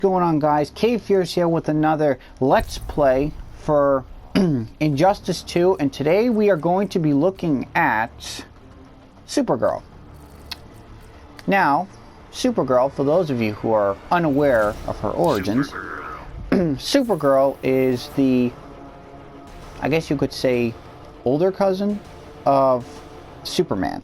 Going on, guys? Cave Fears here with another Let's Play for Injustice 2, and today we are going to be looking at Supergirl. Now, Supergirl, for those of you who are unaware of her origins, Supergirl is the, I guess you could say, older cousin of Superman.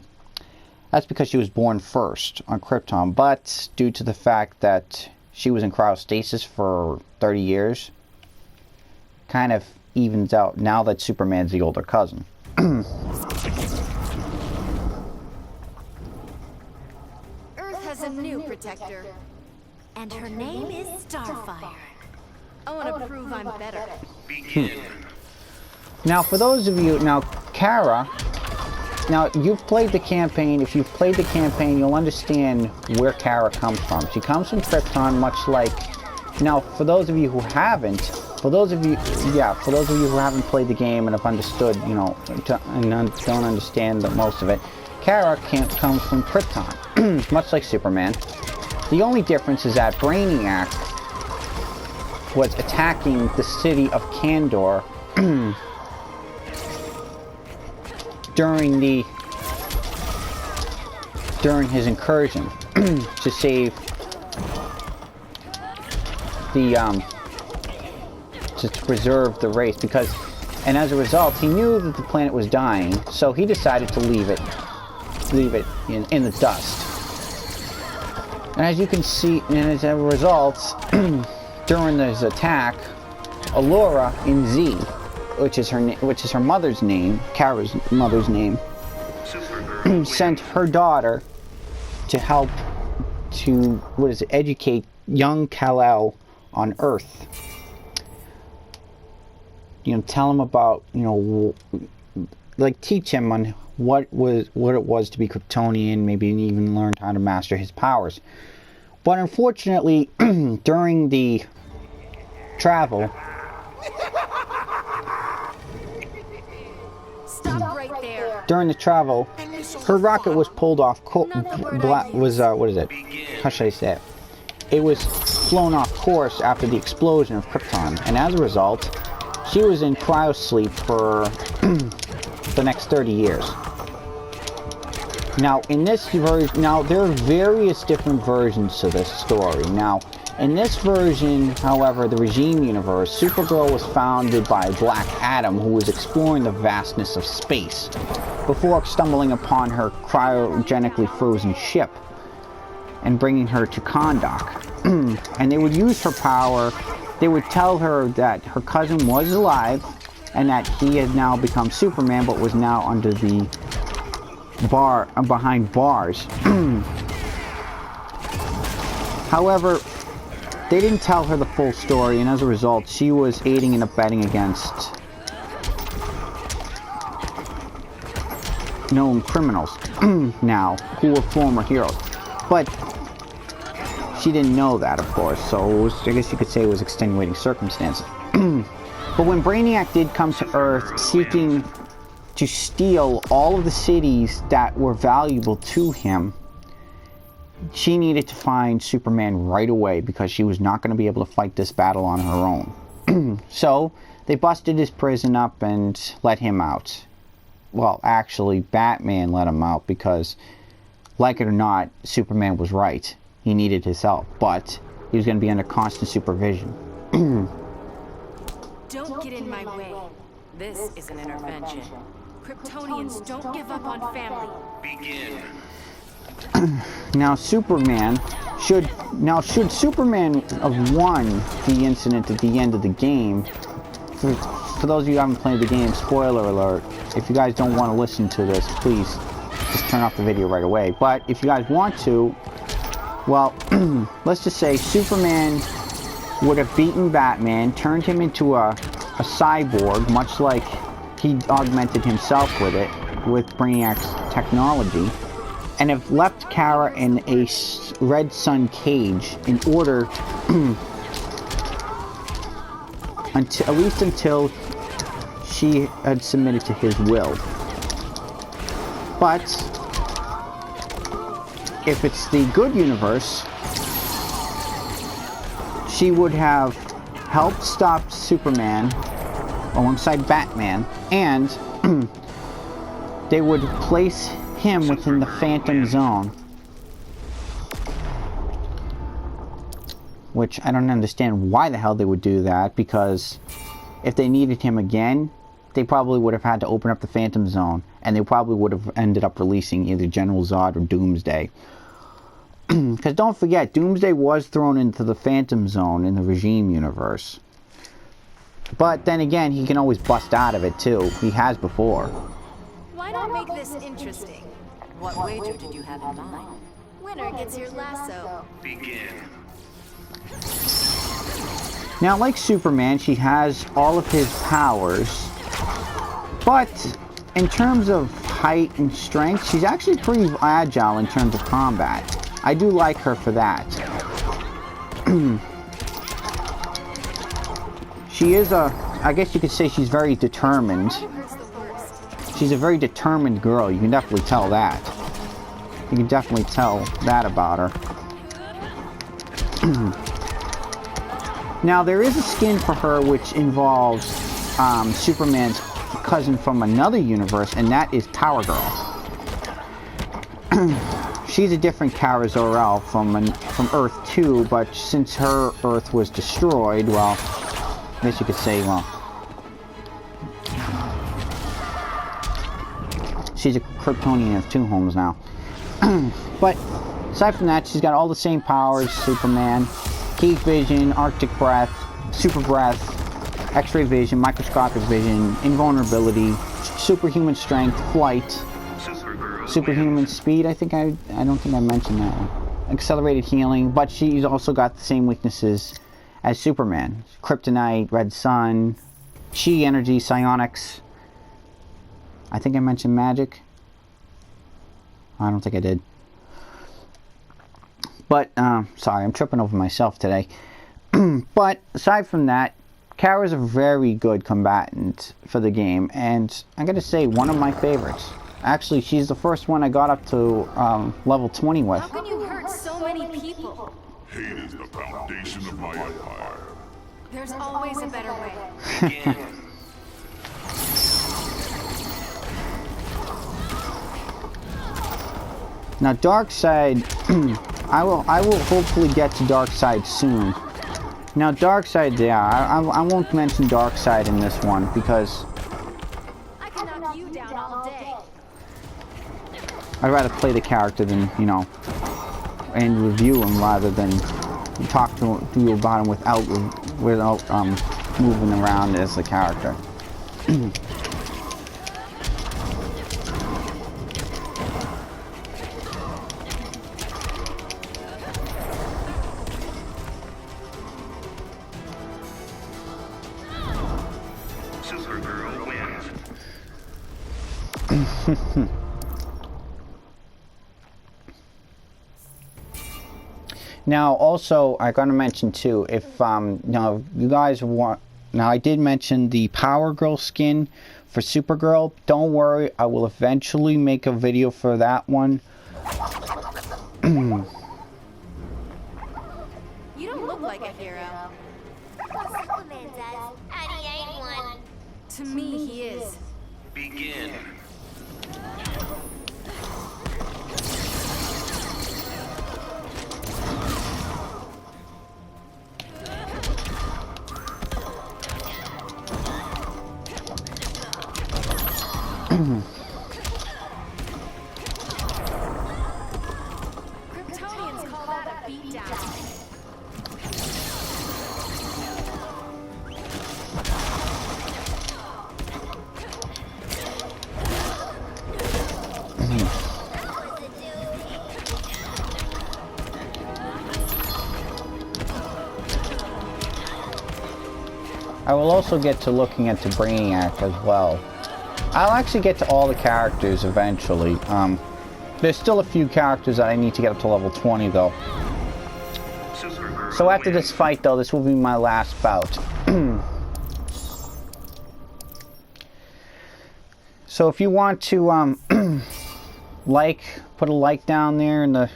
That's because she was born first on Krypton, but due to the fact that she was in cryostasis for 30 years, kind of evens out now that Superman's the older cousin. Earth has a new protector, and her name is Starfire. I want to prove I'm better. Now, for those of you, Kara, now you've played the campaign. If you've played the campaign, you'll understand where Kara comes from. She comes from Krypton, much like. Now, for those of you who haven't, for those of you who haven't played the game and have understood, and don't understand most of it, Kara comes from Krypton, much like Superman. The only difference is that Brainiac was attacking the city of Kandor during his incursion to save the to preserve the race, and as a result he knew that the planet was dying, so he decided to leave it in the dust. And as you can see, and as a result, during this attack, Allura in Z, which is her mother's name, Kara's mother's name, sent her daughter to help to educate young Kal-El on Earth. Tell him about, teach him on what it was to be Kryptonian, maybe even learn how to master his powers. But unfortunately, during the travel, her rocket was pulled off. How should I say it? It was flown off course after the explosion of Krypton, and as a result, she was in cryosleep for the next 30 years. Now, in this version, there are various different versions to this story. Now, in this version, however, the Regime universe, Supergirl was founded by Black Adam, who was exploring the vastness of space before stumbling upon her cryogenically frozen ship and bringing her to Kahndaq. And they would use her power. They would tell her that her cousin was alive and that he had now become Superman, but was now under the behind bars. However, they didn't tell her the full story, and as a result, she was aiding and abetting against known criminals now, who were former heroes. But she didn't know that, of course, so I guess you could say it was extenuating circumstances. But when Brainiac did come to Earth seeking to steal all of the cities that were valuable to him, she needed to find Superman right away because she was not going to be able to fight this battle on her own. So they busted his prison up and let him out. Well, actually, Batman let him out because, like it or not, Superman was right. He needed his help, but he was going to be under constant supervision. Don't get in my way. This is an intervention. Kryptonians don't give up on family. Begin. Now, should Superman have won the incident at the end of the game, for those of you who haven't played the game, spoiler alert, if you guys don't want to listen to this, please just turn off the video right away. But if you guys want to, well, let's just say Superman would have beaten Batman, turned him into a cyborg, much like he augmented himself with Brainiac's technology, and have left Kara in a Red Sun cage in order at least until she had submitted to his will. But if it's the good universe, she would have helped stop Superman alongside Batman, and they would place him within the Phantom Zone. Which I don't understand why the hell they would do that, because if they needed him again, they probably would have had to open up the Phantom Zone, and they probably would have ended up releasing either General Zod or Doomsday. Because don't forget, Doomsday was thrown into the Phantom Zone in the Regime universe. But then again, he can always bust out of it too. He has before. Why not make this interesting? What wager did you have in mind? Winner gets your lasso. Begin. Now, like Superman, she has all of his powers. But in terms of height and strength, she's actually pretty agile in terms of combat. I do like her for that. She is I guess you could say she's very determined. She's a very determined girl. You can definitely tell that. You can definitely tell that about her. Now, there is a skin for her which involves Superman's cousin from another universe, and that is Power Girl. She's a different Kara Zor-El from Earth 2, but since her Earth was destroyed, well, I guess you could say, well, she's a Kryptonian of two homes now. But aside from that, she's got all the same powers: Superman, heat vision, Arctic breath, super breath, X-ray vision, microscopic vision, invulnerability, superhuman strength, flight, superhuman speed. I don't think I mentioned that one. Accelerated healing, but she's also got the same weaknesses as Superman: kryptonite, red sun, chi energy, psionics. I think I mentioned magic. I don't think I did. But, sorry, I'm tripping over myself today. But, aside from that, Kara's a very good combatant for the game, and I'm gonna say one of my favorites. Actually, she's the first one I got up to level 20 with. How can you hurt so many people? Hate is the foundation of my empire. There's always a better way. Begin. Now, Darkseid, I will hopefully get to Darkseid soon. Now, Darkseid, yeah, I won't mention Darkseid in this one because I can knock you down all day. I'd rather play the character than, you know, and review him rather than talk to you about him without moving around as the character. Supergirl wins. Now, also, I gotta mention too, if now you guys want, now I did mention the Power Girl skin for Supergirl. Don't worry, I will eventually make a video for that one. You don't look like a hero. Superman does, and he ain't one. To me, he is. Begin. Kryptonians call that a beatdown. I will also get to looking into Brainiac as well. I'll actually get to all the characters eventually. There's still a few characters that I need to get up to level 20 though. Supergirl So after wins. this fight though, this will be my last bout. So if you want to put a like down there in the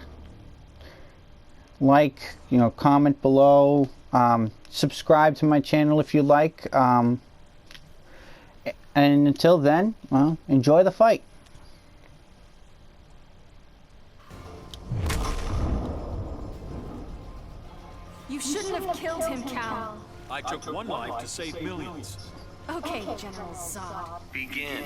comment below, Subscribe to my channel if you like. And until then, well, enjoy the fight. You shouldn't have killed him, Cal. I took one life to save millions. Okay, General Zod. Begin.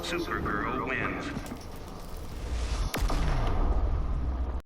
Supergirl wins.